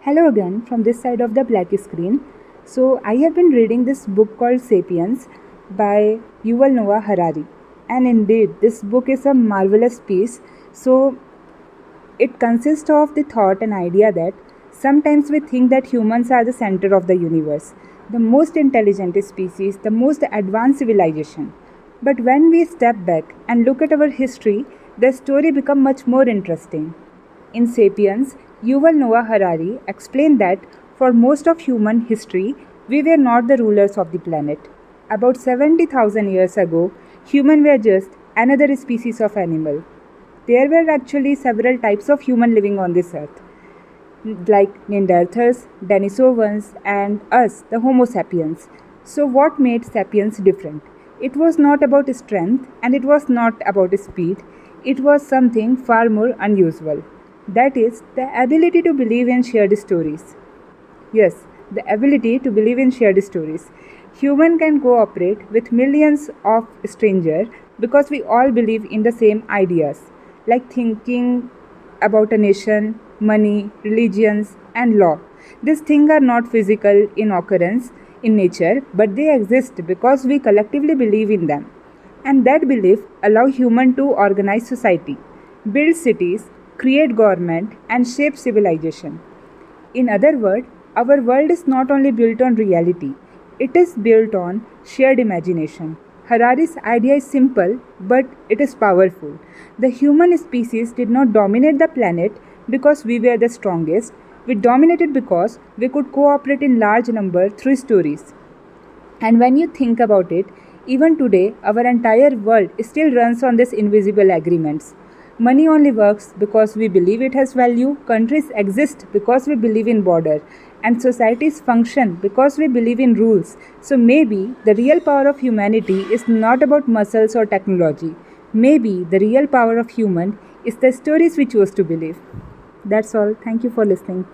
Hello again from this side of the black screen. So, I have been reading this book called Sapiens by Yuval Noah Harari. And indeed, this book is a marvelous piece. So, it consists of the thought and idea that sometimes we think that humans are the center of the universe, the most intelligent species, the most advanced civilization. But when we step back and look at our history, the story becomes much more interesting. In Sapiens, Yuval Noah Harari explained that for most of human history, we were not the rulers of the planet. About 70,000 years ago, humans were just another species of animal. There were actually several types of human living on this earth, like Neanderthals, Denisovans, and us, the Homo sapiens. So, what made sapiens different? It was not about strength and it was not about speed, it was something far more unusual. That is, the ability to believe in shared stories. Yes, the ability to believe in shared stories. Human can cooperate with millions of strangers because we all believe in the same ideas, like thinking about a nation, money, religions, and law. These things are not physical in occurrence in nature, but they exist because we collectively believe in them. And that belief allows humans to organize society, build cities, create government, and shape civilization. In other words, our world is not only built on reality, it is built on shared imagination. Harari's idea is simple, but it is powerful. The human species did not dominate the planet because we were the strongest. We dominated because we could cooperate in large numbers through stories. And when you think about it, even today, our entire world still runs on these invisible agreements. Money only works because we believe it has value, countries exist because we believe in border, and societies function because we believe in rules. So maybe the real power of humanity is not about muscles or technology. Maybe the real power of human is the stories we choose to believe. That's all. Thank you for listening.